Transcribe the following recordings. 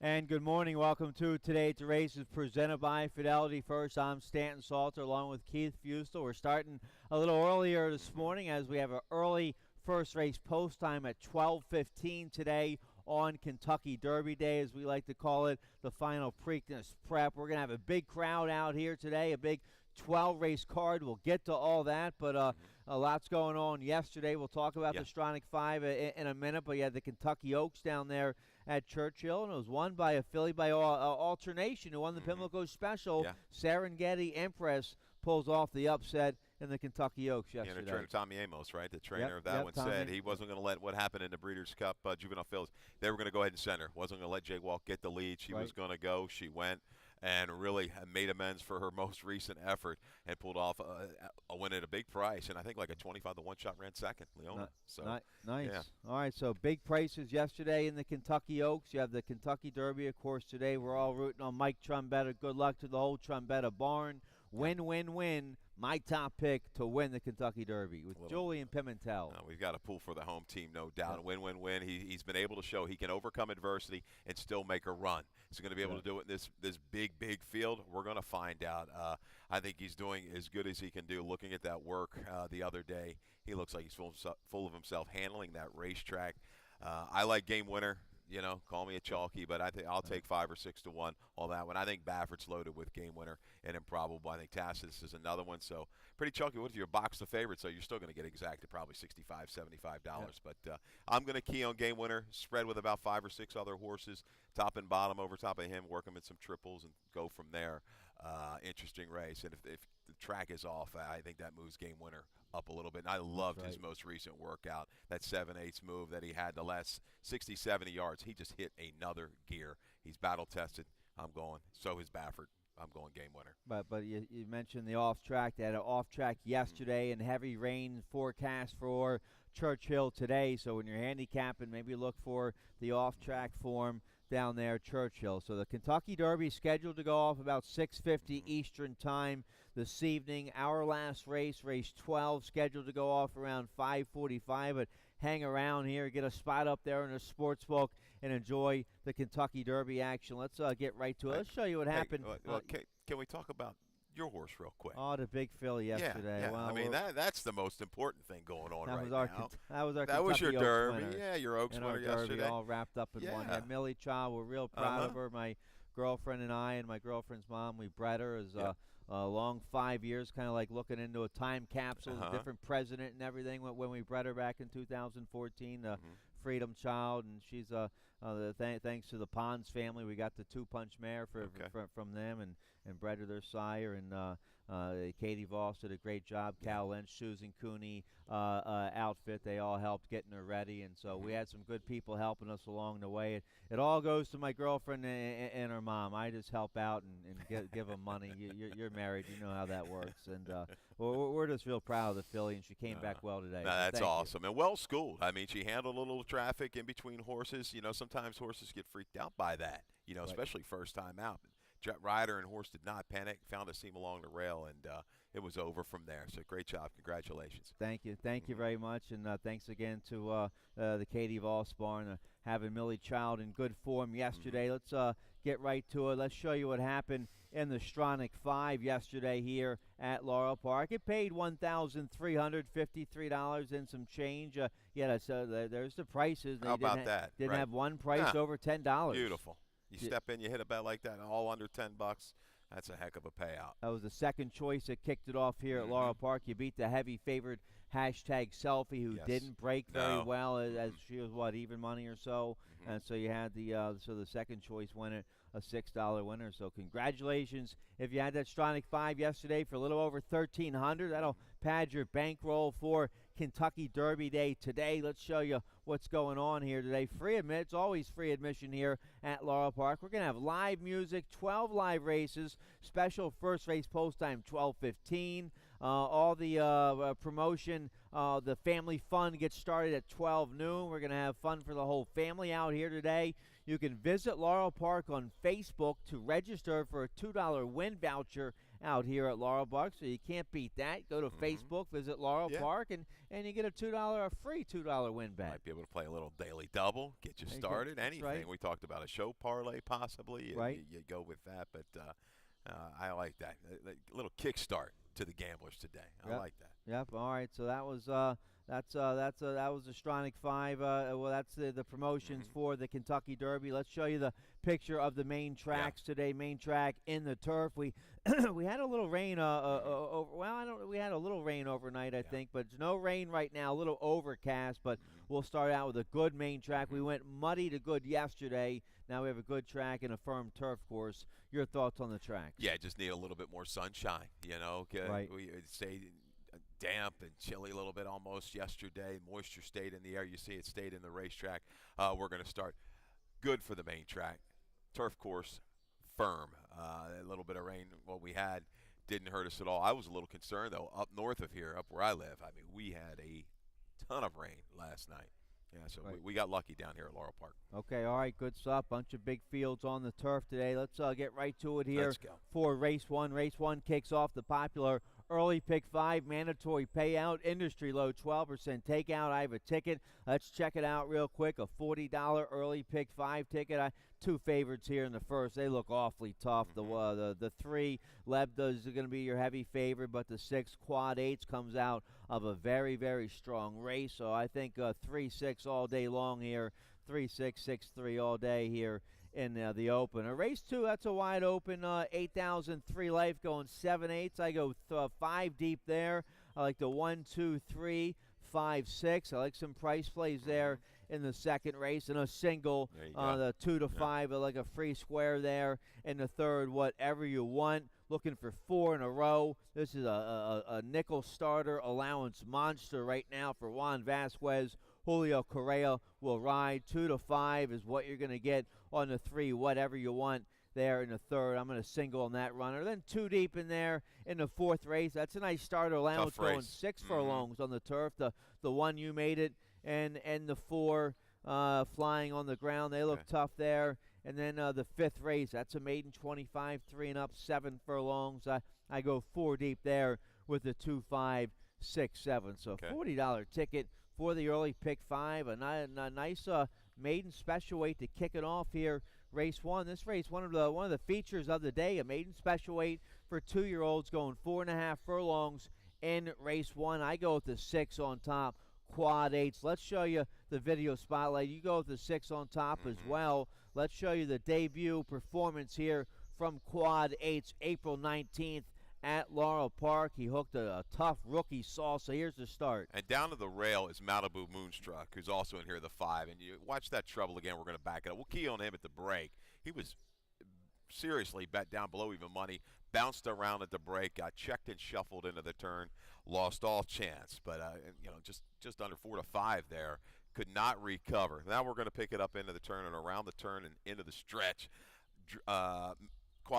And good morning. Welcome to Today's Races presented by Fidelity First. I'm Stanton Salter along with Keith Fustel. We're starting a little earlier this morning as we have an early first race post time at 12:15 today on Kentucky Derby Day, as we like to call it, the final Preakness prep. We're going to have a big crowd out here today, a big 12-race card. We'll get to all that, but a lot's going on yesterday. We'll talk about the Stronach 5 in a minute, but you had the Kentucky Oaks down there at Churchill, and it was won by a filly by Alternation, who won the Pimlico Special. Serengeti Empress pulls off the upset in the Kentucky Oaks yesterday. The trainer Tommy Amos, right? The trainer of that one said he wasn't going to let what happened in the Breeders' Cup Juvenile Fields. They were going to go ahead and send her. Wasn't going to let Jake Walk get the lead. She was going to go. She went and really made amends for her most recent effort and pulled off a win at a big price. And I think like a 25-1 shot ran second, Leona. Nice. Yeah. All right, so big prices yesterday in the Kentucky Oaks. You have the Kentucky Derby, of course, today. We're all rooting on Mike Trombetta. Good luck to the whole Trombetta barn. Win. My top pick to win the Kentucky Derby with Julian Pimentel. We've got to pull for the home team, no doubt. Win. He's been able to show he can overcome adversity and still make a run. He's going to be able to do it in this big field. We're going to find out. I think he's doing as good as he can do. Looking at that work the other day, he looks like he's full of himself handling that racetrack. I like Game Winner. Call me a chalky, but I think I'll take 5 or 6 to 1 on that one. I think Baffert's loaded with Game Winner and Improbable. I think Tacitus is another one, so pretty chalky. What if you're box the favorite? So you're still going to get exacted probably $65, $75. But I'm going to key on Game Winner, spread with about 5 or 6 other horses, top and bottom over top of him, work him in some triples and go from there. Interesting race, and if the track is off, I think that moves Game Winner up a little bit. And I loved his most recent workout, that 7/8 move that he had the last 60, 70 yards. He just hit another gear. He's battle-tested. I'm going. So is Baffert. I'm going Game Winner. But you mentioned the off-track. They had an off-track yesterday and heavy rain forecast for Churchill today. So when you're handicapping, maybe look for the off-track form down there at Churchill. So the Kentucky Derby scheduled to go off about 6:50 Eastern time this evening. Our last race 12, scheduled to go off around 5:45. But hang around here, get a spot up there in the sports book, and enjoy the Kentucky Derby action. Let's get right to it. Let's show you what happened. Can we talk about your horse real quick? Oh, the big filly yesterday. Yeah. Well, I mean, that's the most important thing going on right now. That was your Kentucky Derby. Oaks Yeah, your Oaks winner yesterday. yesterday. All wrapped up in one. And Millie Child, we're real proud of her. My girlfriend and I and my girlfriend's mom, we bred her as a long 5 years, kind of like looking into a time capsule, a different president and everything when we bred her back in 2014. Freedom Child, and she's thanks to the Pons family, we got the 2-punch mare from them and bred her their sire, and Katie Voss did a great job. Cal Lynch, Susan Cooney outfit, they all helped getting her ready, and so we had some good people helping us along the way. It all goes to my girlfriend and her mom. I just help out and give them money. You're married, you know how that works, and we're just real proud of the filly, and she came back well today. That's awesome, and well schooled. I mean, she handled a little traffic in between horses. Sometimes horses get freaked out by that, especially first time out. Jet Rider and horse did not panic, found a seam along the rail, and it was over from there. So great job. Congratulations. Thank you very much, and thanks again to the Katie Voss barn having Millie Child in good form yesterday. Let's get right to it. Let's show you what happened in the Stronach 5 yesterday here at Laurel Park. It paid $1,353 and some change. There's the prices. How about that? Didn't have one price over $10. Beautiful. You step in, you hit a bet like that, all under $10. That's a heck of a payout. That was the second choice that kicked it off here at Laurel Park. You beat the heavy favorite #Selfie, who didn't break very well, as she was even money or so, and so you had the second choice winner, a $6 winner. So congratulations if you had that Stronach 5 yesterday for a little over $1,300. That'll pad your bankroll for Kentucky Derby Day today. Let's show you what's going on here today. Free admission. It's always free admission here at Laurel Park. We're going to have live music, 12 live races, special first race post time 12:15. All the promotion, the family fun gets started at 12 noon. We're going to have fun for the whole family out here today. You can visit Laurel Park on Facebook to register for a $2 win voucher out here at Laurel Park, so you can't beat that. Go to Facebook, visit Laurel Park, and you get a free $2 win bet. Might be able to play a little daily double, get you started, anything. Right. We talked about a show parlay possibly. Right. You go with that, but I like that. A little kickstart to the gamblers today. I like that. Yep. All right. So that was that was the Stronach 5. Well, that's the promotions for the Kentucky Derby. Let's show you the picture of the main tracks today. Main track in the turf. We we had a little rain. We had a little rain overnight, I think, but it's no rain right now. A little overcast, but we'll start out with a good main track. We went muddy to good yesterday. Now we have a good track and a firm turf course. Your thoughts on the track? Yeah, just need a little bit more sunshine. Right. We stayed damp and chilly a little bit almost yesterday. Moisture stayed in the air. You see it stayed in the racetrack. We're going to start good for the main track. Turf course, firm. A little bit of rain, what we had, didn't hurt us at all. I was a little concerned, though, up north of here, up where I live. I mean, we had a ton of rain last night. Yeah, so we got lucky down here at Laurel Park. Okay, all right, good stuff. Bunch of big fields on the turf today. Let's get right to it here. Let's go. For race one. Race one kicks off the popular early pick 5, mandatory payout, industry low 12% takeout. I have a ticket. Let's check it out real quick. A $40 early pick 5 ticket. Two favorites here in the first. They look awfully tough. The 3, Lebda, is going to be your heavy favorite, but the 6, Quad 8, comes out of a very, very strong race. So I think 3-6 all day long here. 3-6, 6-3 all day here in the open. Race 2, that's a wide open 8,003 life going 7/8. I go 5 deep there. I like the 1, 2, 3, 5, 6. I like some price plays there in the second race, and a single, the 2 to 5. I like a free square there in the third. Whatever you want. Looking for 4 in a row. This is a nickel starter allowance monster right now for Juan Vasquez. Julio Correa will ride. 2 to 5 is what you're going to get on the 3. Whatever you want there in the third. I'm going to single on that runner. Then 2 deep in there in the fourth race. That's a nice starter allowance going 6 furlongs on the turf. The 1 you made it, and the 4 flying on the ground. They look tough there. And then the 5th race, that's a maiden 25, 3 and up, 7 furlongs. I go 4 deep there with the 2, 5, 6, 7. So $40 ticket for the early pick 5. A nice maiden special weight to kick it off here. Race 1. This race, one of the features of the day, a maiden special weight for 2-year-olds going 4.5 furlongs in race 1. I go with the 6 on top. Quad 8s. Let's show you the video spotlight. You go with the 6 on top as well. Let's show you the debut performance here from Quad 8s, April 19th at Laurel Park. He hooked a tough rookie salsa. Here's the start. And down to the rail is Malibu Moonstruck, who's also in here, the 5. And you watch that trouble again. We're going to back it up. We'll key on him at the break. He was seriously bet down below even money, bounced around at the break, got checked and shuffled into the turn, lost all chance. But, just under 4 to 5 there. Could not recover. Now we're going to pick it up into the turn and around the turn and into the stretch. Quad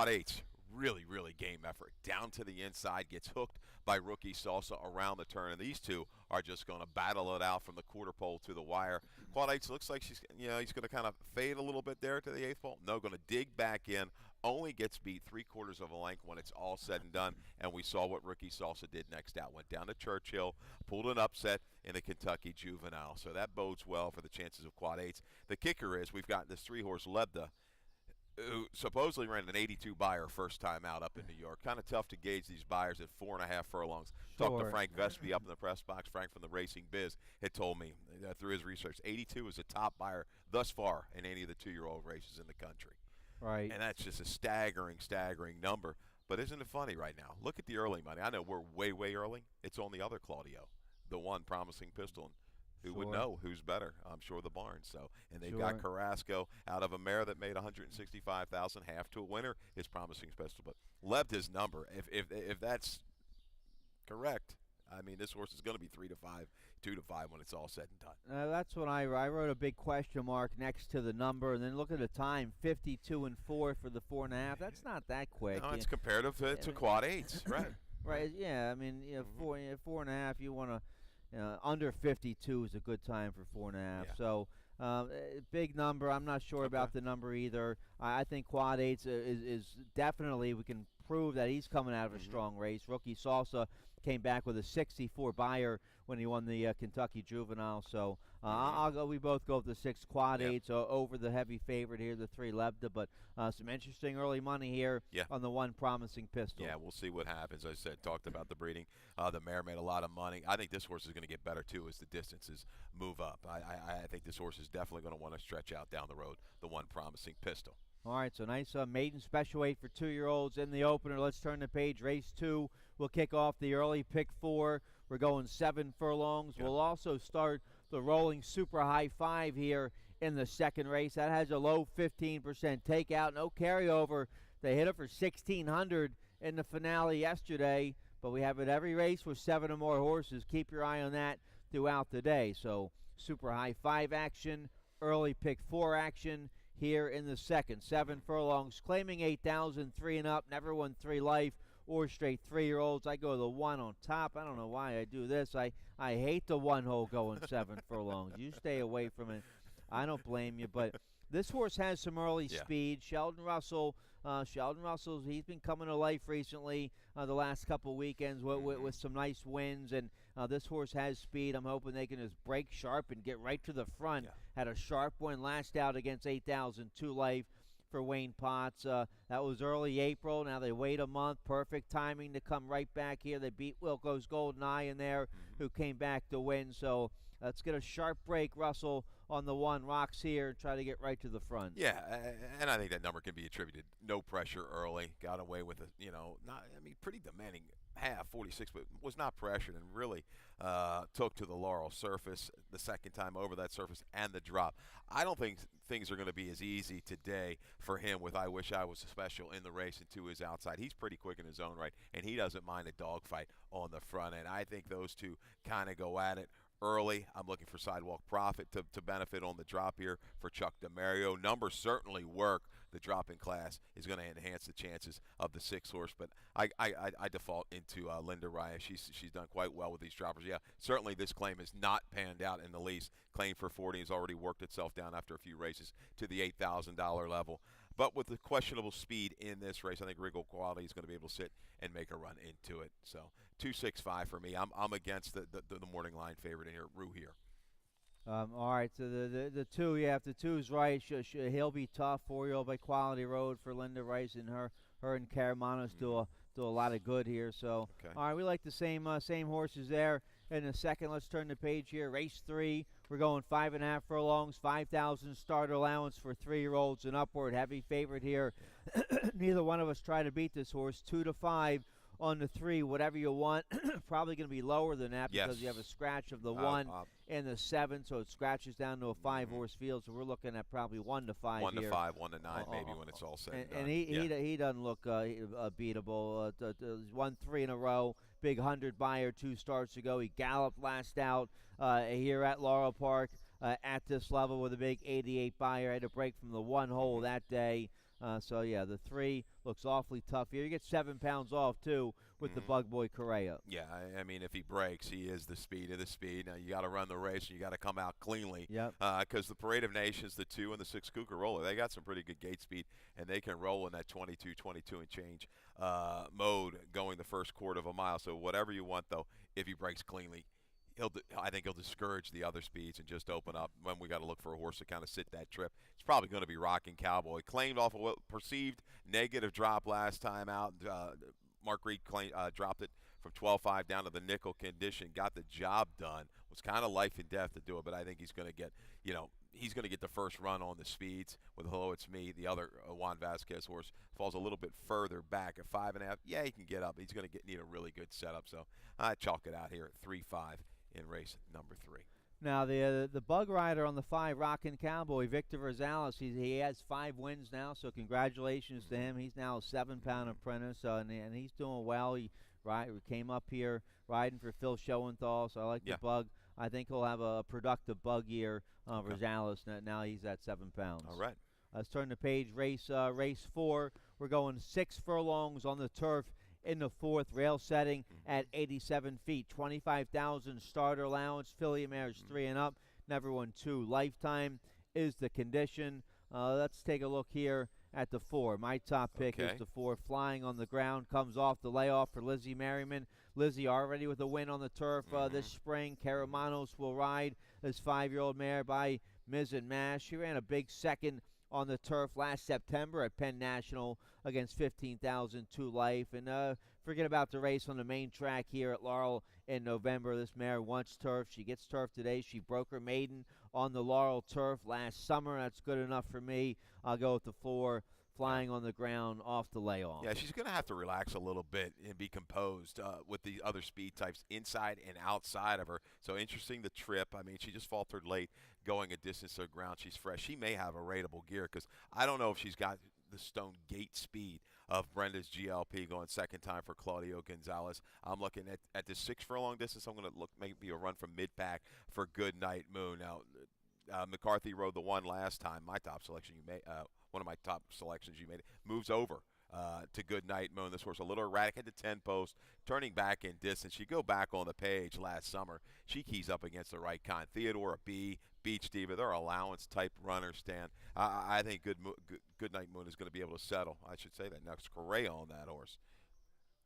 8s, really, really game effort. Down to the inside, gets hooked by rookie Salsa around the turn. And these two are just going to battle it out from the quarter pole to the wire. Quad 8s looks like he's going to kind of fade a little bit there to the 8th pole. No, going to dig back in. Only gets beat 3/4 of a length when it's all said and done. And we saw what Rookie Salsa did next out. Went down to Churchill, pulled an upset in the Kentucky Juvenile. So that bodes well for the chances of Quad 8s. The kicker is we've got this 3-horse Lebda, who supposedly ran an 82 buyer first time out up in New York. Kind of tough to gauge these buyers at 4.5 furlongs. Talked to Frank Vespi up in the press box. Frank from the Racing Biz had told me through his research, 82 is the top buyer thus far in any of the 2-year-old races in the country. Right. And that's just a staggering number. But isn't it funny right now? Look at the early money. I know we're way, way early. It's on the other Claudio, the one promising pistol. Who would know who's better? I'm sure the Barnes. So, and they've got Carrasco out of a mare that made $165,000, half to a winner. Is promising pistol, but left his number. If that's correct, I mean this horse is going to be 3 to 5, 2 to 5 when it's all said and done. That's when I wrote a big question mark next to the number, and then look at the time, 52 and 4 for the 4.5. That's not that quick. No, it's comparative to Quad 8s, right? Right. Yeah. I mean, 4.5. You want to. Under 52 is a good time for 4.5. Yeah. So Big number. I'm not sure about the number either. I think quad 8 is definitely, we can prove that he's coming out of a strong race. Rookie Salsa came back with a 64 buyer when he won the Kentucky Juvenile. So I'll go. We both go with the 6 quad 8s over the heavy favorite here, the 3 Lebda. But some interesting early money here on the 1 Promising Pistol. Yeah, we'll see what happens. As I said, talked about the breeding. The mare made a lot of money. I think this horse is going to get better, too, as the distances move up. I think this horse is definitely going to want to stretch out down the road, the 1 Promising Pistol. All right, so nice maiden special weight for 2-year-olds in the opener. Let's turn the page. Race 2. We'll kick off the early pick 4. We're going 7 furlongs. We'll also start the rolling super high 5 here in the second race. That has a low 15% takeout, no carryover. They hit it for 1,600 in the finale yesterday, but we have it every race with 7 or more horses. Keep your eye on that throughout the day. So super high 5 action, early pick 4 action here in the second. 7 furlongs, claiming 8,000, 3 and up, never won 3 life or straight 3-year-olds. I go the 1 on top. I don't know why I do this. I hate the 1 hole going 7 furlongs. You stay away from it. I don't blame you, but this horse has some early speed. Sheldon Russell's he's been coming to life recently the last couple weekends with some nice wins, and this horse has speed. I'm hoping they can just break sharp and get right to the front. Had a sharp win last out against 8,000, 2 life for Wayne Potts. That was early April. Now they wait a month. Perfect timing to come right back here. They beat Wilco's Golden Eye in there, who came back to win. So let's get a sharp break, Russell, on the 1. Rocks here and try to get right to the front. Yeah, and I think that number can be attributed. No pressure early. Got away with a, pretty demanding half, 46, but was not pressured and really took to the Laurel surface the second time over that surface and the drop. I don't think things are going to be as easy today for him with I Wish I Was Special in the race and to his outside. He's pretty quick in his own right, and he doesn't mind a dogfight on the front end. I think those two kind of go at it early. I'm looking for Sidewalk Profit to benefit on the drop here for Chuck DeMario. Numbers certainly work. The drop in class is going to enhance the chances of the 6 horse, but I default into Linda Raya. She's done quite well with these droppers. Yeah, certainly this claim has not panned out in the least. Claim for 40 has already worked itself down after a few races to the $8,000 level. But with the questionable speed in this race, I think Regal Quality is going to be able to sit and make a run into it. So 2-6-5 for me. I'm against the morning line favorite in here, Rue here. All right, so the 2, if the 2's right, he'll be tough. 4-year-old by Quality Road for Linda Rice, and her and Caramanos do a lot of good here. So all right, we like the same horses there. In a second, let's turn the page here. Race 3, we're going 5.5 furlongs, 5,000 starter allowance for 3-year-olds and upward. Heavy favorite here. Neither one of us try to beat this horse. 2-5 on the 3, whatever you want. Probably going to be lower than that because you have a scratch of the 1 and the 7, so it scratches down to a 5-horse field. So we're looking at probably 1-5 here. 1-5, 1-9, maybe when it's all said and done. And he doesn't look beatable. Won 3 in a row. Big 100 buyer 2 starts ago. He galloped last out here at Laurel Park at this level with a big 88 buyer. Had a break from the 1 hole that day. So, the 3 looks awfully tough here. You get 7 pounds off, too, with the Bug Boy Correa. Yeah, I mean, if he breaks, he is the speed of the speed. Now, you got to run the race, and you got to come out cleanly. Because the Parade of Nations, the 2 and the 6 Cougar Roller, they got some pretty good gate speed, and they can roll in that 22 and change mode going the first quarter of a mile. So whatever you want, though, if he breaks cleanly, I think he'll discourage the other speeds and just open up when we got to look for a horse to kind of sit that trip. It's probably going to be Rockin' Cowboy. Claimed off of a perceived negative drop last time out. Mark Reed dropped it from 12.5 down to the nickel condition. Got the job done. Was kind of life and death to do it, but I think he's going to get, he's going to get the first run on the speeds with Hello It's Me. The other Juan Vasquez horse falls a little bit further back at 5.5. Yeah, he can get up. He's going to need a really good setup. So I chalk it out here at 3-5. In race number 3. Now the bug rider on the 5, Rockin' Cowboy, Victor Rosales, he has 5 wins now, so congratulations to him. He's now a 7-pound apprentice, and he's doing well. He came up here riding for Phil Schoenthal, so I like the bug. I think he'll have a productive bug year, Rosales. Now he's at 7 pounds. All right. Let's turn the page. Race 4. We're going 6 furlongs on the turf in the 4th, rail setting at 87 feet. 25,000 starter allowance. Filly mares 3 and up. never won 2. Lifetime is the condition. Let's take a look here at the 4. My top pick is the 4, Flying on the Ground. Comes off the layoff for Lizzie Merriman. Lizzie already with a win on the turf this spring. Caramanos will ride this 5-year-old mare by Miz and Mash. She ran a big second on the turf last September at Penn National against 15,002 Life. And forget about the race on the main track here at Laurel in November. This mare wants turf. She gets turf today. She broke her maiden on the Laurel turf last summer. That's good enough for me. I'll go with the 4, Flying on the Ground off the layoff. Yeah, she's going to have to relax a little bit and be composed with the other speed types inside and outside of her. So interesting, the trip. I mean, she just faltered late going a distance to the ground. She's fresh. She may have a rateable gear because I don't know if she's got the stone gate speed of Brenda's GLP going second time for Claudio Gonzalez. I'm looking at the 6 furlong distance. I'm going to look maybe a run from mid-pack for Good Night Moon. Now, McCarthy rode the 1 last time. My top selection you made, one of my top selections you made, moves over to Good Night Moon. This horse a little erratic at the 10 post, turning back in distance. You go back on the page last summer, she keys up against the right kind. Theodora B, Beach Diva, they're allowance type runners, Stan. I think Good Night Moon is going to be able to settle. I should say that next Correa on that horse.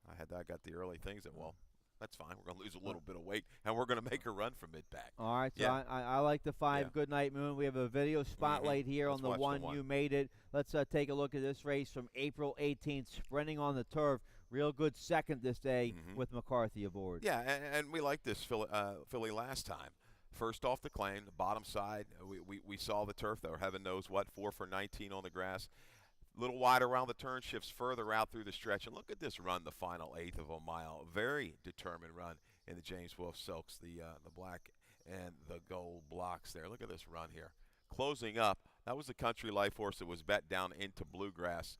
I got the early things that, well, that's fine. We're going to lose a little bit of weight, and we're going to make her run from mid-pack. All right, so yeah. I like the 5, Good Night Moon. We have a video spotlight here on the 1. You made it. Let's take a look at this race from April 18th, sprinting on the turf. Real good second this day with McCarthy aboard. Yeah, and we liked this filly last time. First off the claim, the bottom side, we saw the turf, though. Heaven knows what, 4 for 19 on the grass. A little wide around the turn, shifts further out through the stretch. And look at this run, the final 1/8 of a mile. Very determined run in the James Wolfe Silks, the black and the gold blocks there. Look at this run here. Closing up, that was the Country Life horse that was bet down into Bluegrass.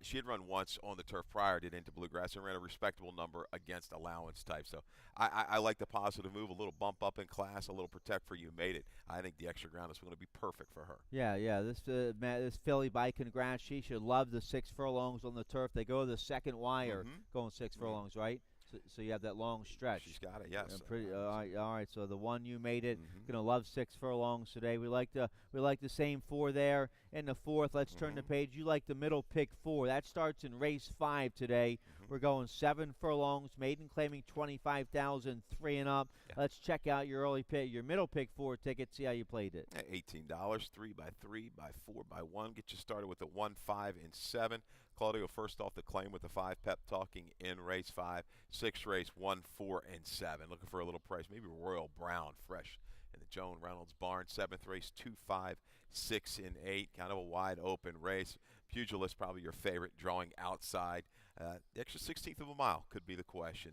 She had run once on the turf prior, did into Bluegrass, and ran a respectable number against allowance type. So I like the positive move, a little bump up in class, a little protect for You Made It. I think the extra ground is going to be perfect for her. Yeah. This filly by Congrats, she should love the 6 furlongs on the turf. They go the second wire going 6 furlongs, right? So you have that long stretch. She's got it, yes. All right. So the 1 You Made It. Gonna love 6 furlongs today. We like the same 4 there in the 4th. Let's turn the page. You like the middle pick 4. That starts in race 5 today. We're going 7 furlongs. Maiden claiming 25,000, 3 and up. Yeah. Let's check out your early pick, your middle pick 4 ticket. See how you played it. $18, 3 by 3 by 4 by 1. Get you started with the 1, 5, and 7. Claudio first off the claim with the 5 pep talking in race 5. 6 race 1, 4, and 7. Looking for a little price, maybe Royal Brown fresh in the Joan Reynolds barn. 7th race 2, 5, 6, and 8. Kind of a wide open race. Pugilist probably your favorite, drawing outside. The extra 16th of a mile could be the question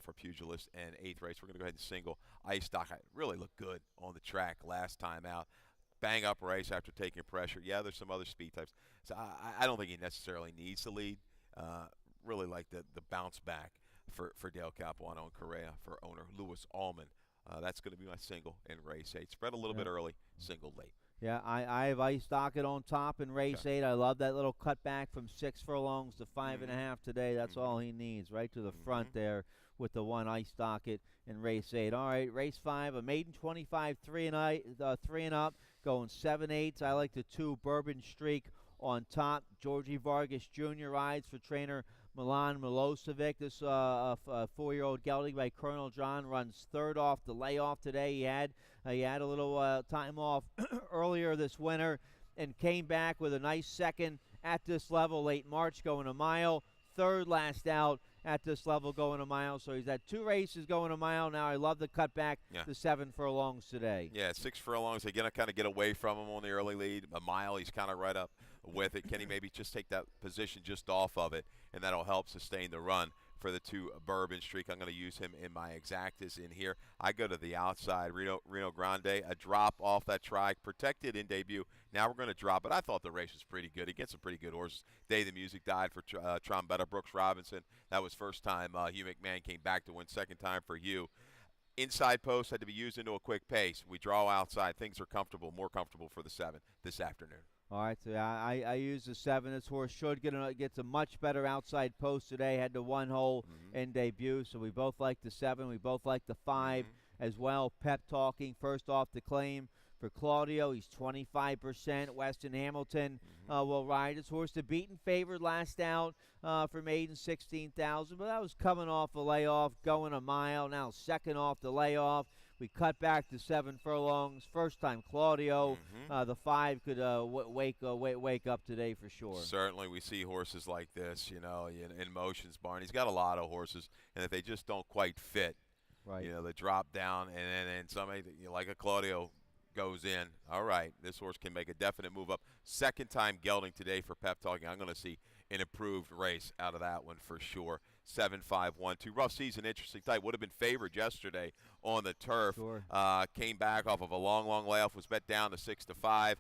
for Pugilist. And 8th race, we're going to go ahead and single Ice Stock. It really looked good on the track last time out. Bang up race after taking pressure. Yeah, there's some other speed types. So I don't think he necessarily needs to lead. Really like the bounce back for Dale Capuano and Correa for owner Louis Allman. That's going to be my single in race 8. Spread a little bit early, single late. Yeah, I have Ice Docket on top in race 8. I love that little cutback from 6 furlongs to 5.5 today. That's all he needs, right to the front there with the 1 Ice Docket in race 8. All right, race 5, a maiden 25, 3 and up, going 7/8. I like the 2 Bourbon Streak on top. Georgie Vargas Jr. rides for trainer Milan Milosevic. This 4-year-old gelding by Colonel John runs 3rd off the layoff today. He had a little time off earlier this winter and came back with a nice second at this level late March going a mile. 3rd last out at this level going a mile. So he's had 2 races going a mile now. I love the cutback to 7 furlongs today. Yeah, 6 furlongs. They're going to kind of get away from him on the early lead. A mile, he's kind of right up with it. Can he maybe just take that position just off of it, and that'll help sustain the run for the 2 Bourbon Streak. I'm going to use him in my exactas in here. I go to the outside, Reno Grande, a drop off that try, protected in debut. Now we're going to drop it. I thought the race was pretty good. He gets some pretty good horses. Day the Music died for Trombetta. Brooks Robinson, that was first time Hugh McMahon came back to win, second time for Hugh. Inside post had to be used into a quick pace. We draw outside. Things are comfortable, more comfortable for the 7 this afternoon. All right, so I use the 7. This horse should get a much better outside post today. Had the 1 hole in debut, so we both like the 7. We both like the 5 as well. Pep talking first off the claim for Claudio. He's 25%. Weston Hamilton will ride his horse. The beaten favorite last out for maiden 16,000, but that was coming off a layoff, going a mile. Now second off the layoff. We cut back to 7 furlongs. First time Claudio. The 5 could wake up today for sure. Certainly, we see horses like this, in Motion's barn. He's got a lot of horses, and if they just don't quite fit, right? They drop down, and then somebody like a Claudio goes in. All right, this horse can make a definite move up. Second time gelding today for Pep talking. I'm going to see an improved race out of that one for sure. 7-5-1-2. Rough season, interesting type. Would have been favored yesterday on the turf. Sure. Came back off of a long layoff. Was bet down to 6-5.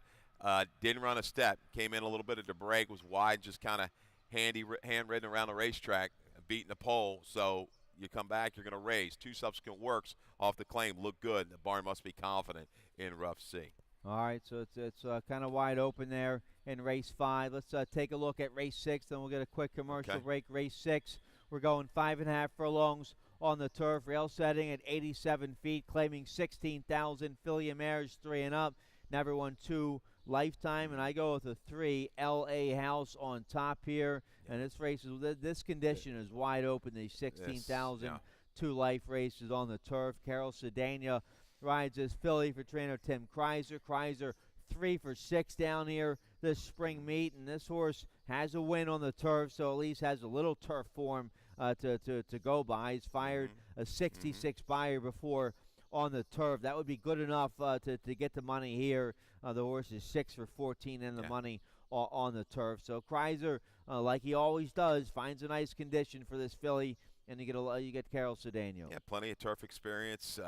Didn't run a step. Came in a little bit at the break. Was wide, just kind of hand-ridden around the racetrack, beating the pole. So you come back, you're going to race. 2 subsequent works off the claim look good. The barn must be confident in Rough C. All right, so it's kind of wide open there in race 5. Let's take a look at race 6, then we'll get a quick commercial break. Race 6, we're going 5.5 furlongs on the turf. Rail setting at 87 feet, claiming 16,000. Filly mares 3 and up. Never won 2 lifetime, and I go with a 3 L.A. House on top here. And this race this condition is wide open. The 16,000 2 life races on the turf. Carol Cedania rides this filly for trainer Tim Kreiser. Kreiser 3 for 6 down here this spring meet, and this horse has a win on the turf, so at least has a little turf form to go by. He's fired a 66 buyer before on the turf. That would be good enough to get the money here. The horse is 6 for 14 in the money on the turf. So Kreiser, like he always does, finds a nice condition for this filly. And you get Carol Cedano. Yeah, plenty of turf experience.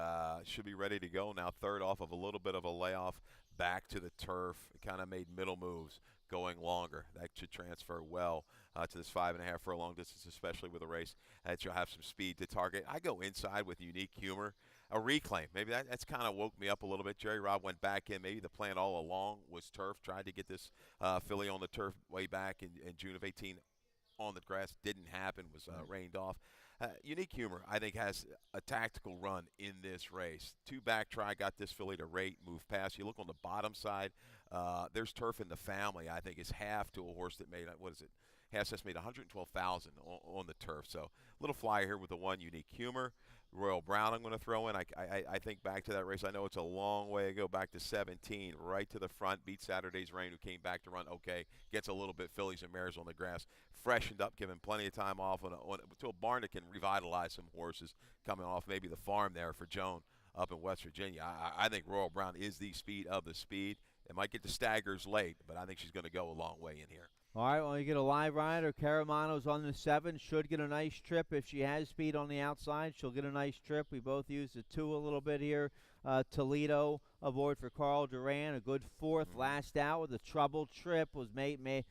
Should be ready to go. Now third off of a little bit of a layoff, back to the turf. Kind of made middle moves, going longer. That should transfer well to this 5.5 furlong distance, especially with a race that you'll have some speed to target. I go inside with Unique Humor. A reclaim. Maybe that's kind of woke me up a little bit. Jerry Robb went back in. Maybe the plan all along was turf. Tried to get this filly on the turf way back in June of 18 on the grass. Didn't happen. Was rained off. Unique Humor, I think, has a tactical run in this race. 2 back try, got this filly to rate, move past. You look on the bottom side, there's turf in the family. I think is half to a horse that made, Half-Cess made $112,000 on the turf. So a little flyer here with the 1 Unique Humor. Royal Brown I'm going to throw in. I think back to that race. I know it's a long way to go, back to 17, right to the front, beat Saturday's Rain, who came back to run okay, gets a little bit fillies and mares on the grass, freshened up, given plenty of time off to a barn that can revitalize some horses coming off maybe the farm there for Joan up in West Virginia. I think Royal Brown is the speed of the speed. It might get the staggers late, but I think she's going to go a long way in here. All right, well, you get a live rider. Caramano's on the 7. Should get a nice trip. If she has speed on the outside, she'll get a nice trip. We both used the 2 a little bit here. Toledo aboard for Carl Duran. A good 4th last out with a troubled trip. Was made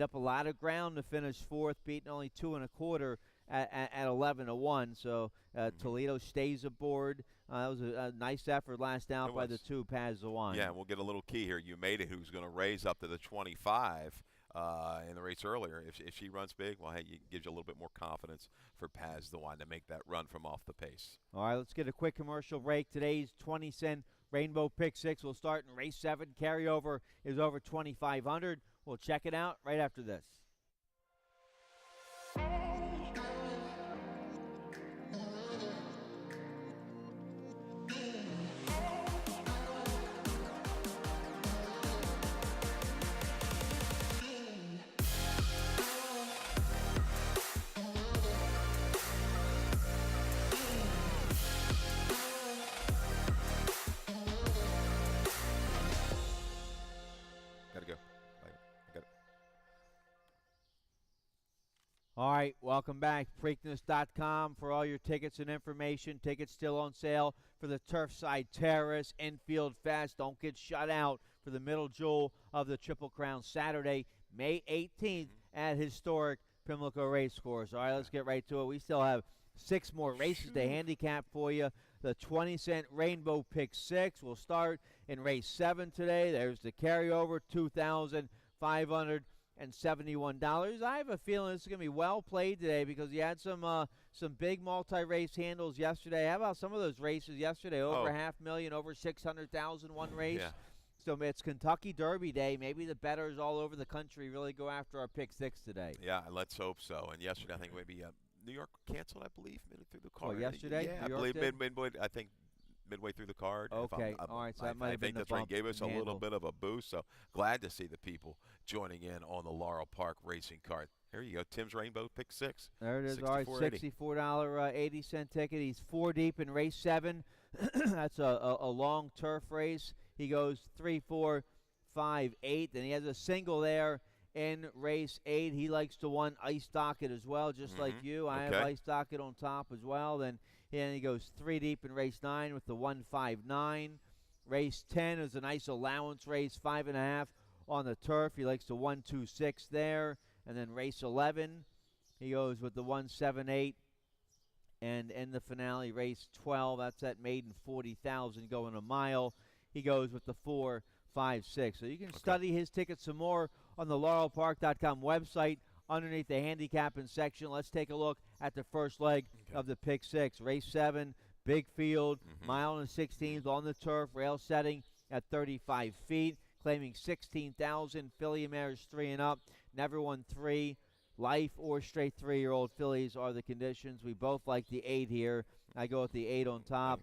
up a lot of ground to finish 4th, beating only 2 1/4 at 11-1. So Toledo stays aboard. That was a nice effort last out by the 2 Paz Zawan. Yeah, we'll get a little key here. You made it, who's going to raise up to the 25. In the race earlier. If she runs big, well, hey, it gives you a little bit more confidence for Paz the Wine to make that run from off the pace. All right, let's get a quick commercial break. Today's 20-cent Rainbow Pick 6 will start in race 7. Carryover is over 2,500. We'll check it out right after this. All right, welcome back. Preakness.com for all your tickets and information. Tickets still on sale for the Turfside Terrace Infield Fest. Don't get shut out for the middle jewel of the Triple Crown Saturday, May 18th at historic Pimlico Racecourse. All right, let's get right to it. We still have 6 more races to handicap for you. The 20-cent Rainbow Pick 6 will start in race 7 today. There's the carryover, 2,500. I have a feeling this is going to be well played today because you had some big multi-race handles yesterday. How about some of those races yesterday? Over $500,000, over 600,000 one race. Yeah. So it's Kentucky Derby Day. Maybe the bettors all over the country really go after our pick six today. Yeah, let's hope so. And yesterday, I think maybe New York canceled, I believe, midway through the card. Yesterday? Yeah, New I York believe did? I think midway through the card. Okay, all right, so that might have been the that's right. bump Gave us a in little handle. bit of a boost, so glad to see the people joining in on the Laurel Park Racing card. Here you go, Tim's Rainbow Pick 6. There it is. All right, $64.80 ticket. He's 4 deep in race 7. That's a long turf race. He goes 3, 4, 5, 8, and he has a single there in race 8. He likes to one Ice Docket as well, just like you. I have Ice Docket on top as well. Then he goes 3 deep in race 9 with the 159. Race 10 is a nice allowance race, 5.5 on the turf. He likes the 126 there. And then race 11, he goes with the 178. And in the finale, race 12, that's that maiden 40,000 going a mile. He goes with the 4, 5, 6. So you can study his tickets some more on the laurelpark.com website underneath the handicapping section. Let's take a look at the first leg of the pick 6. Race 7, big field, mile and 16th on the turf, rail setting at 35 feet, claiming 16,000. Filly mares 3 and up. Never won 3. Life or straight 3-year-old fillies are the conditions. We both like the 8 here. I go with the 8 on top.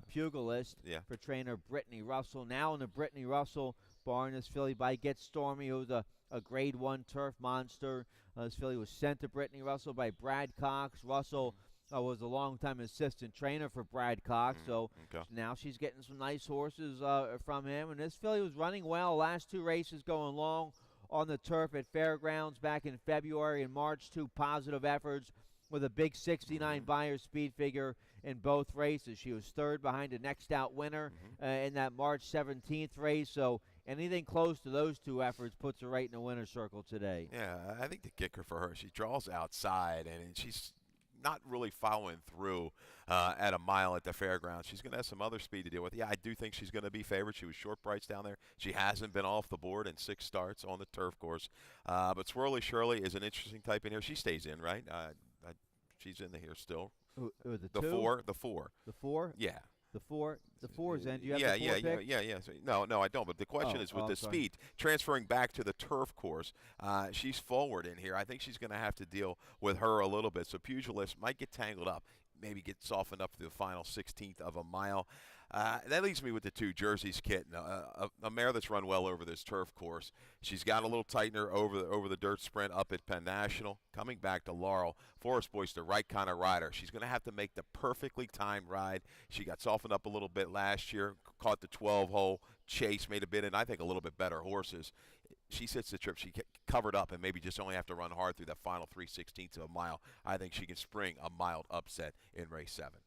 Pugilist for trainer Brittany Russell. Now in the Brittany Russell barn, this filly by Get Stormy, who's a grade 1 turf monster. This filly was sent to Brittany Russell by Brad Cox. Russell was a long-time assistant trainer for Brad Cox, so now she's getting some nice horses from him. And this filly was running well. Last 2 races going long on the turf at Fairgrounds back in February and March. 2 positive efforts with a big 69 buyer speed figure in both races. She was 3rd behind the next out winner in that March 17th race. So anything close to those 2 efforts puts her right in the winner's circle today. Yeah, I think the kicker for her, she draws outside, and she's not really following through at a mile at the fairgrounds. She's going to have some other speed to deal with. Yeah, I do think she's going to be favored. She was short price down there. She hasn't been off the board in 6 starts on the turf course. But Swirly Shirley is an interesting type in here. She stays in, right? She's in here still. The 4? The 4. The 4? Yeah. The 4's in. Do you have yeah, the 4 pick? Yeah. So, no, I don't. But the question is with the speed transferring back to the turf course. She's forward in here. I think she's going to have to deal with her a little bit. So Pugilist might get tangled up, maybe get softened up to the final 16th of a mile. That leaves me with the 2 Jersey's Kitten, a mare that's run well over this turf course. She's got a little tightener over the dirt sprint up at Penn National. Coming back to Laurel, Forest Boy's the right kind of rider. She's going to have to make the perfectly timed ride. She got softened up a little bit last year, caught the 12-hole. Chase made a bit, and I think a little bit better horses. She sits the trip. She covered up and maybe just only have to run hard through that final 3/16 of a mile. I think she can spring a mild upset in race 7.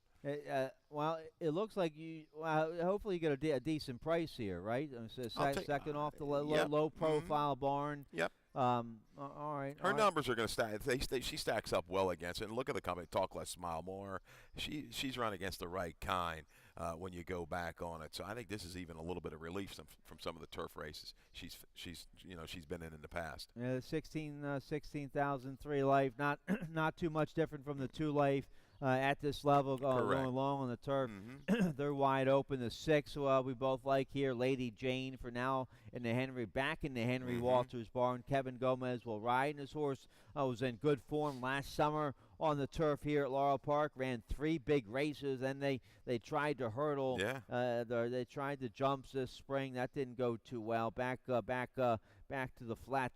Well, it looks like you. Well, hopefully you get a decent price here, right? So second off the low-profile barn. Yep. All right. Her numbers are going to stack. She stacks up well against it. And look at the company. Talk Less, Smile More. She's run against the right kind when you go back on it. So I think this is even a little bit of relief from some of the turf races she's been in the past. Yeah, the 16,000 3 life. Not too much different from the 2 life. At this level, going along on the turf, they're wide open. The 6, we both like here, Lady Jane for now in the back in the Henry Walters barn. Kevin Gomez will ride, and this horse was in good form last summer on the turf here at Laurel Park. Ran 3 big races, and they tried to hurdle. Yeah. They tried the jumps this spring. That didn't go too well. Back to the flat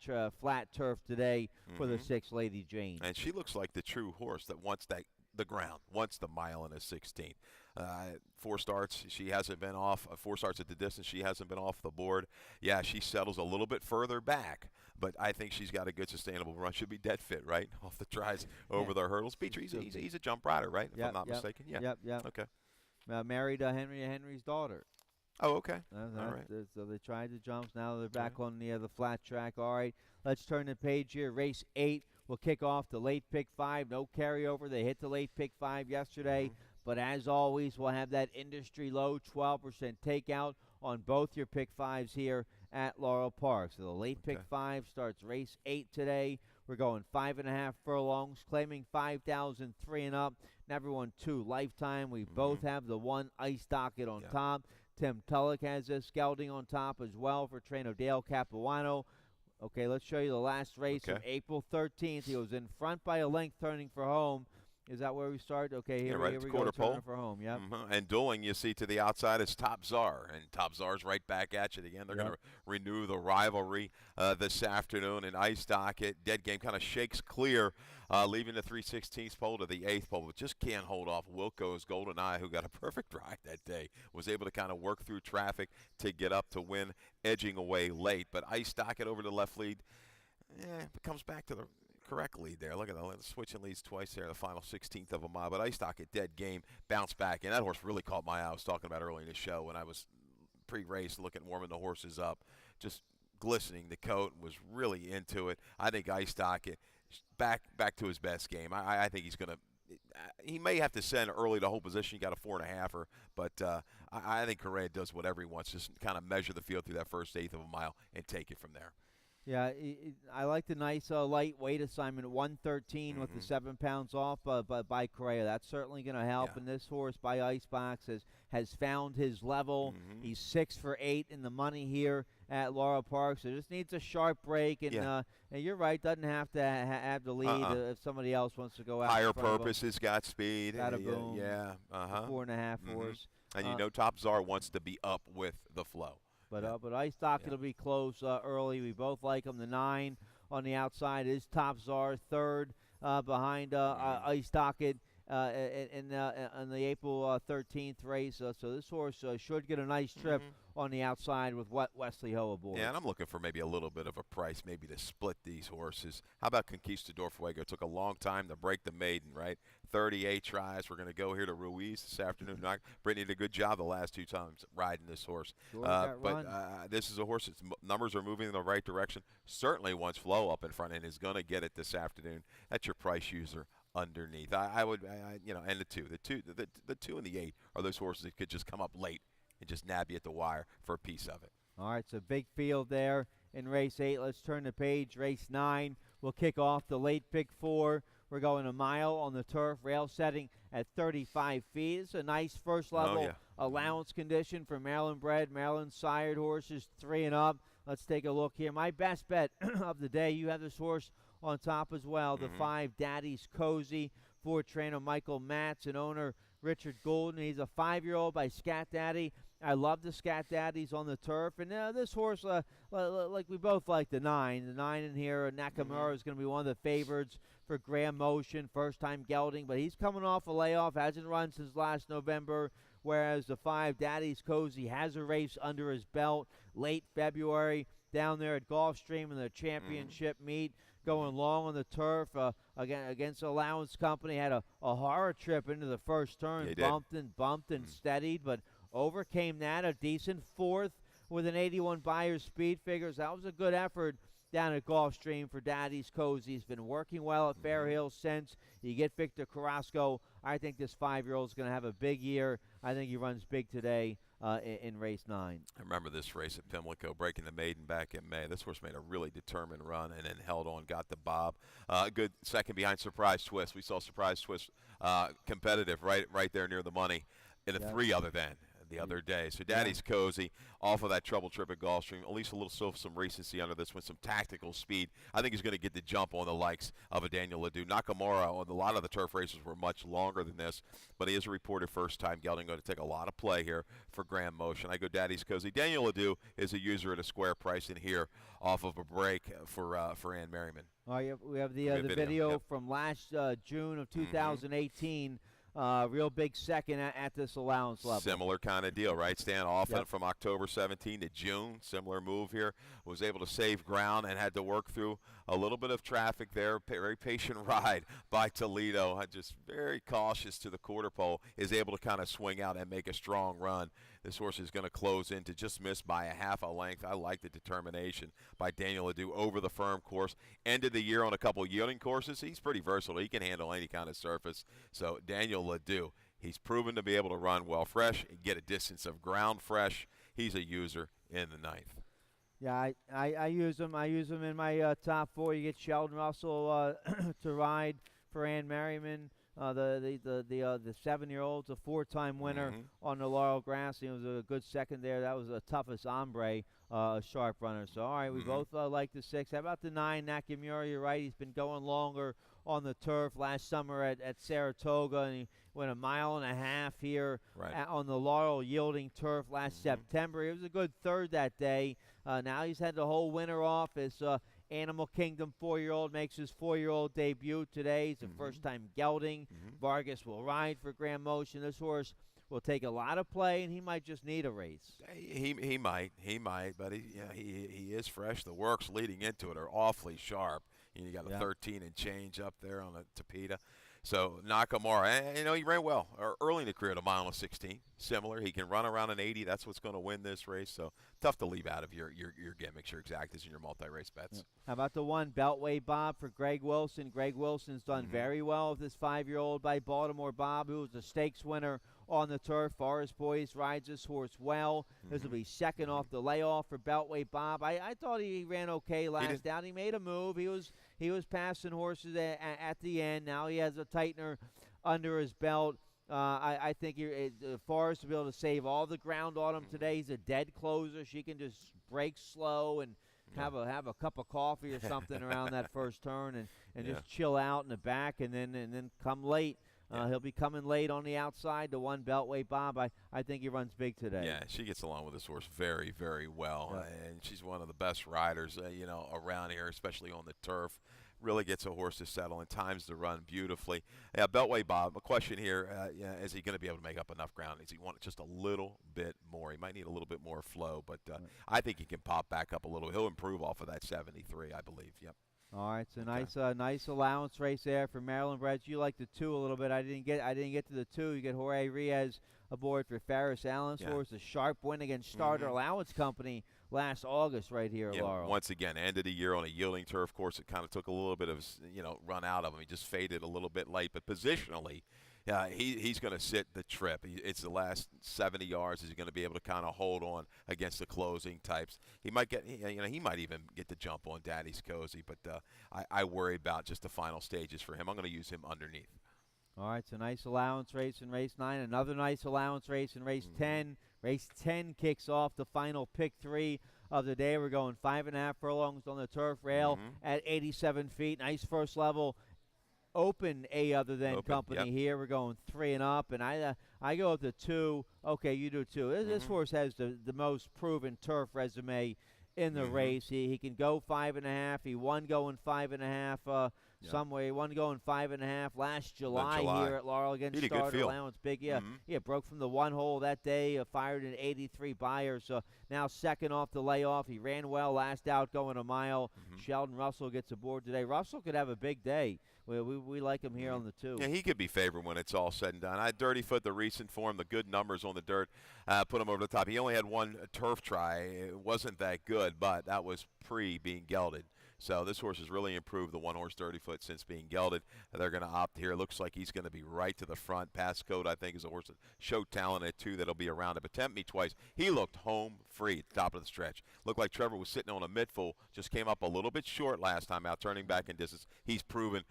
turf today for the 6, Lady Jane. And she looks like the true horse that wants the ground, once the mile and a 16th. 4 starts, she hasn't been off. 4 starts at the distance, she hasn't been off the board. Yeah, she settles a little bit further back, but I think she's got a good sustainable run. Should be dead fit, right? Off the tries over the hurdles. Beecher, he's a jump rider, right? If I'm not mistaken. Yeah. Yep. Okay. Married Henry's daughter. Oh, okay. All right. So they tried the jumps. Now they're back on the flat track. All right, let's turn the page here. Race 8 will kick off the late pick 5. No carryover. They hit the late pick 5 yesterday. But as always, we'll have that industry low 12% takeout on both your pick 5s here at Laurel Park. So the late pick 5 starts race 8 today. We're going 5.5 furlongs, claiming 5,003 and up. Never won 2 lifetime. We both have the 1 ice docket on top. Tim Tulloch has this gelding on top as well for trainer Dale Capuano. Okay, let's show you the last race of April 13th. He was in front by a length, turning for home. Is that where we start? Okay, here we go, turning for home. Yep. And dueling, you see to the outside is Top Czar, and Top Czar's right back at you again. They're going to renew the rivalry this afternoon. And Ice Docket, dead game, kind of shakes clear, leaving the 3/16 pole to the 8th pole, but just can't hold off Wilco's Golden Eye, who got a perfect ride that day. Was able to kind of work through traffic to get up to win, edging away late. But Ice Docket over the left lead, comes back to the correct lead there. Look at that. Switching leads twice there, the final 16th of a mile. But Ice Docket, dead game, bounced back. And that horse really caught my eye. I was talking about early in the show when I was pre-race looking, warming the horses up. Just glistening the coat, was really into it. I think Ice Docket, back to his best game. I think he's going to – he may have to send early to hold position. He got a 4.5er, but I think Correa does whatever he wants, just kind of measure the field through that first 1/8 of a mile and take it from there. Yeah, I like the nice lightweight assignment, 113 with the 7 pounds off by Correa. That's certainly going to help. And this horse by Icebox has found his level. He's 6 for 8 in the money here at Laurel Park, so just needs a sharp break. And you're right, doesn't have to have the lead if somebody else wants to go out. Higher purpose has got speed. Got a boom. 4.5 horse. And Top Czar wants to be up with the flow. But Ice Docket will be close early. We both like him. The 9 on the outside is Top Czar, 3rd behind Ice Docket in the April 13th race. So this horse should get a nice trip on the outside with Wesley Ho aboard. Yeah, and I'm looking for maybe a little bit of a price, maybe to split these horses. How about Conquistador Fuego? It took a long time to break the maiden, right? 38 tries. We're going to go here to Ruiz this afternoon. Brittany did a good job the last 2 times riding this horse. This is a horse that's numbers are moving in the right direction. Certainly wants flow up in front and is going to get it this afternoon. That's your price user underneath. I would, and the 2 and the 8 are those horses that could just come up late and just nab you at the wire for a piece of it. All right, so big field there in race 8. Let's turn the page. Race 9 will kick off the late pick 4. We're going a mile on the turf, rail setting at 35 feet. It's a nice first level allowance condition for Maryland bred, Maryland sired horses, 3 and up. Let's take a look here. My best bet of the day, you have this horse on top as well, the 5 Daddy's Cozy for trainer Michael Matz and owner Richard Golden. He's a 5-year-old by Scat Daddy. I love the Scat Daddies on the turf. And this horse, like we both like the 9. The 9 in here, Nakamura is going to be one of the favorites for Graham Motion, first-time gelding. But he's coming off a layoff, hasn't run since last November, whereas the 5 Daddy's Cozy has a race under his belt late February down there at Gulfstream in the championship meet. Going long on the turf against Allowance Company. Had a horror trip into the first turn, bumped and steadied, but overcame that. A decent 4th with an 81 Beyer speed figures. That was a good effort down at Gulfstream for Daddy's Cozy. He's been working well at Fair Hill since. You get Victor Carrasco. I think this 5-year-old is going to have a big year. I think he runs big today in race 9. I remember this race at Pimlico, breaking the maiden back in May. This horse made a really determined run and then held on, got the bob. Good second behind Surprise Twist. We saw Surprise Twist competitive right there near the money in a 3 other than the other day. So Daddy's Cozy off of that trouble trip at Gulfstream. At least a little some recency under this one, some tactical speed. I think he's going to get the jump on the likes of a Daniel Ledoux. Nakamura on a lot of the turf races were much longer than this, but he is a reported first-time gelding, going to take a lot of play here for Graham Motion. I go Daddy's Cozy. Daniel Ledoux is a user at a square price in here off of a break for Ann Merriman. We have the video from last June of 2018. Real big second at this allowance level. Similar kind of deal, right, Stan? From October 17 to June, similar move here. Was able to save ground and had to work through a little bit of traffic there. Very patient ride by Toledo. Just very cautious to the quarter pole. Is able to kind of swing out and make a strong run. This horse is going to close in to just miss by a half a length. I like the determination by Daniel Ledoux over the firm course. Ended the year on a couple yielding courses. He's pretty versatile. He can handle any kind of surface. So Daniel Ledoux, he's proven to be able to run well fresh, get a distance of ground fresh. He's a user in the 9th. Yeah, I use them. I use them in my top four. You get Sheldon Russell to ride for Ann Merriman. The 7-year-old's a four-time winner Mm-hmm. on the Laurel grass. He was a good second there. That was the toughest hombre, sharp runner. So all right, we Mm-hmm. both like the 6. How about the 9, Nakamura? You're right. He's been going longer on the turf. Last summer at Saratoga, and he went a mile and a half here Right. on the Laurel yielding turf last Mm-hmm. September. He was a good third that day. Now he's had the whole winter off. His Animal Kingdom 4-year-old makes his 4-year-old debut today. He's the Mm-hmm. first time gelding. Mm-hmm. Vargas will ride for Grand Motion. This horse will take a lot of play, and he might just need a race. He might, but he is fresh. The works leading into it are awfully sharp. You got a Yeah. 13 and change up there on a Tapeta. So Nakamura, he ran well early in the career at a mile and 16. Similar, he can run around an 80. That's what's going to win this race. So tough to leave out of your gimmicks, your exactas, and your multi-race bets. Yeah. How about the 1, Beltway Bob for Greg Wilson? Greg Wilson's done Mhm. very well with this 5-year-old by Baltimore Bob, who was a stakes winner on the turf. Forest Boys rides this horse well. This will be second off the layoff for Beltway Bob. I thought he ran okay last out. He made a move. He was passing horses at the end. Now he has a tightener under his belt. I think Forrest will be able to save all the ground on him today. He's a dead closer. She can just break slow and have a cup of coffee or something around that first turn and just chill out in the back and then come late. He'll be coming late on the outside. The 1, Beltway Bob, I think he runs big today. Yeah, she gets along with this horse very, very well, Yeah. and she's one of the best riders, around here, especially on the turf. Really gets a horse to settle and times to run beautifully. Yeah, Beltway Bob. A question here: is he going to be able to make up enough ground? Does he want just a little bit more? He might need a little bit more flow, but I think he can pop back up a little. He'll improve off of that 73, I believe. Yep. All right, so nice allowance race there for Maryland Breds. You like the 2 a little bit. I didn't get to the 2. You get Jorge Riaz aboard for Ferris Allen's horse. A sharp win against Starter Allowance Company last August right here at Laurel. Once again, end of the year on a yielding turf course. It kind of took a little bit of run out of him. He just faded a little bit late, but positionally. He's going to sit the trip. It's the last 70 yards. He's going to be able to kind of hold on against the closing types. He might get, he might even get the jump on Daddy's Cozy, but I worry about just the final stages for him. I'm going to use him underneath. All right, so nice allowance race in race 9. Another nice allowance race in race 10. Race 10 kicks off the final pick 3 of the day. We're going 5.5 furlongs on the turf rail at 87 feet. Nice first level open other than company here. We're going 3 and up, and I go with the 2. Okay, you do 2. This horse has the most proven turf resume in the race. He can go 5.5. He won going 5.5 somewhere. He won going 5.5 last July here at Laurel against Starter Allowance. Big, broke from the 1 hole that day. Fired an 83 buyer. So now second off the layoff. He ran well last out going a mile. Sheldon Russell gets aboard today. Russell could have a big day. We like him here on the 2. Yeah, he could be favored when it's all said and done. I dirty foot the recent form, the good numbers on the dirt, put him over the top. He only had 1 turf try. It wasn't that good, but that was pre-being gelded. So this horse has really improved the 1-horse dirty foot since being gelded. They're going to opt here. It looks like he's going to be right to the front. Passcode, I think, is a horse that showed talent at 2 that'll be around it. But Tempt Me Twice, he looked home free at the top of the stretch. Looked like Trevor was sitting on a midfull, just came up a little bit short last time out, turning back in distance. He's proven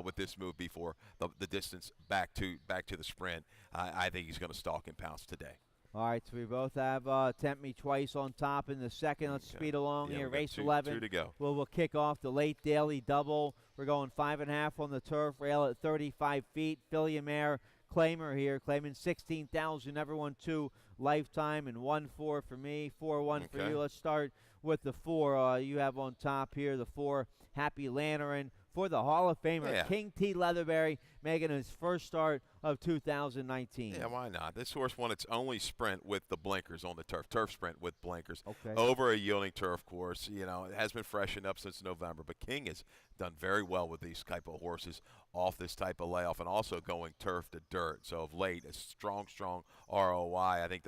with this move before the distance back to the sprint. I think he's going to stalk and pounce today. All right, so we both have Tempt Me Twice on top in the second. Let's speed along here. Race 11. 2 to go. We'll kick off the late daily double. We're going 5.5 on the turf rail at 35 feet. Philly Mare Claimer here, claiming 16,000. Never won 2 lifetime and 1-4 for me. 4-1 for you. Let's start with the 4. You have on top here the 4, Happy Lantern for the Hall of Famer King T. Leatherberry, making his first start of 2019. Yeah, why not? This horse won its only sprint with the blinkers on the turf sprint with blinkers Okay. over a yielding turf course. It has been freshened up since November, but King has done very well with these type of horses off this type of layoff and also going turf to dirt. So of late, a strong ROI. I think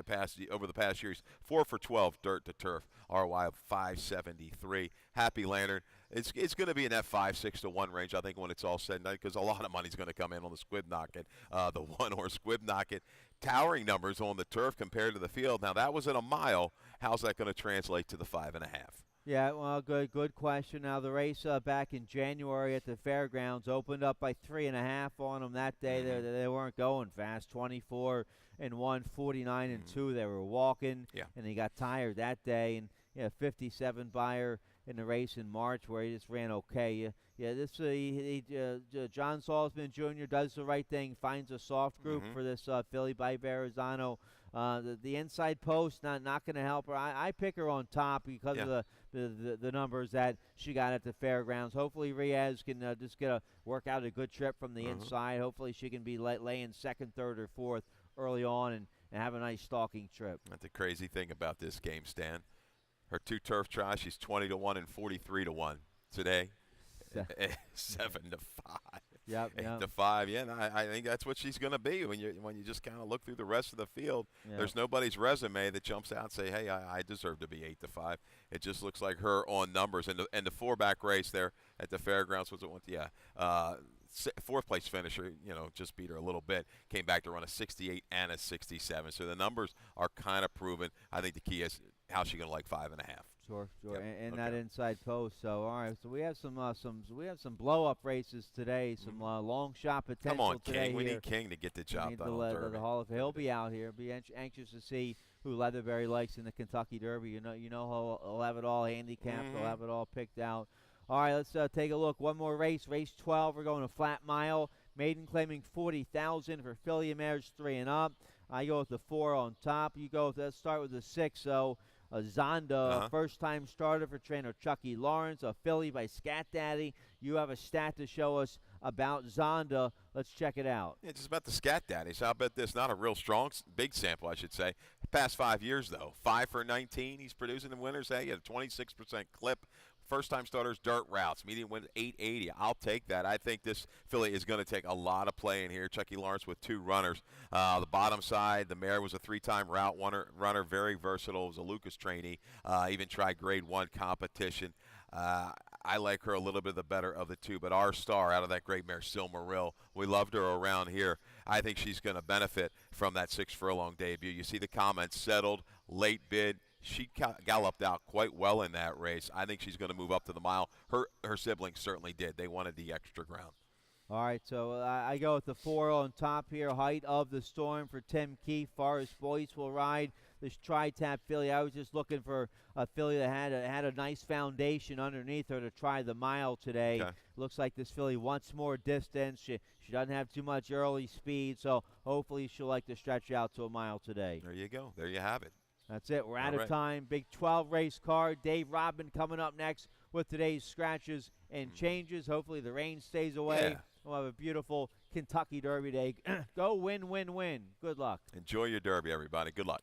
over the past years, 4 for 12 dirt to turf, ROI of 573. Happy Lantern. It's going to be in that 5-6 to 1 range, I think, when it's all said and done, because a lot of money's going to come in on the Squib Knocket, the 1-horse Squib Knocket. Towering numbers on the turf compared to the field. Now, that was at a mile, how's that going to translate to the 5.5? Yeah, well, good question. Now the race back in January at the fairgrounds opened up by 3.5 on them that day. They weren't going fast. 24 and 1, 49 and 2. They were walking, and he got tired that day. And 57 buyer in the race in March where he just ran okay. This John Salzman Jr. does the right thing, finds a soft group for this filly by Verrazano. The inside post not going to help her. I pick her on top because of the numbers that she got at the fairgrounds. Hopefully Riaz can just work out a good trip from the inside. Hopefully she can be laying second, third, or fourth early on and have a nice stalking trip. That's the crazy thing about this game, Stan. Her 2 turf tries, she's 20-1 and 43-1 today. 7-5. Yep. 8-5. Yeah, and I think that's what she's going to be when you just kind of look through the rest of the field. There's nobody's resume that jumps out and say, hey, I deserve to be 8-5. It just looks like her on numbers. And the 4-back race there at the fairgrounds was fourth place finisher, just beat her a little bit. Came back to run a 68 and a 67. So the numbers are kind of proven. I think the key is how she's going to like 5.5. Sure. And that inside post. So all right. So we have some blow up races today. Some long shot potential. Come on, today. King. We here. need King to get the job done. The Hall of Fame. He'll be out here. Be anxious to see who Leatherbury likes in the Kentucky Derby. You know he'll have it all handicapped. He'll have it all picked out. All right. Let's take a look. One more race. Race 12. We're going to Flat Mile. Maiden claiming 40,000 for filly and mares 3 and up. I go with the 4 on top. You go. Let's start with the 6. So. Zonda, first-time starter for trainer Chucky Lawrence, a filly by Scat Daddy. You have a stat to show us about Zonda. Let's check it out. Yeah, just about the Scat Daddy. So I'll bet this. Not a real strong, big sample, I should say. Past 5 years, though. 5 for 19. He's producing the winners. He had a 26% clip. First-time starters, dirt routes. Median win 880. I'll take that. I think this filly is going to take a lot of play in here. Chucky Lawrence with 2 runners. The bottom side, the mare was a 3-time route runner, very versatile. Was a Lucas trainee. Even tried Grade 1 competition. I like her a little bit the better of the 2, but our star out of that great mare, Silmaril, we loved her around here. I think she's going to benefit from that 6 furlong debut. You see the comments, settled, late bid. She galloped out quite well in that race. I think she's going to move up to the mile. Her siblings certainly did. They wanted the extra ground. All right, so I go with the 4 on top here. Height of the Storm for Tim Keefe. Forest Boyce will ride this tri-tap filly. I was just looking for a filly that had a nice foundation underneath her to try the mile today. Okay. Looks like this filly wants more distance. She doesn't have too much early speed, so hopefully she'll like to stretch out to a mile today. There you go. There you have it. That's it. We're out of time. Big 12 race card. Dave Rodman coming up next with today's scratches and changes. Hopefully the rain stays away. Yeah. We'll have a beautiful Kentucky Derby day. Go win, win, win. Good luck. Enjoy your Derby, everybody. Good luck.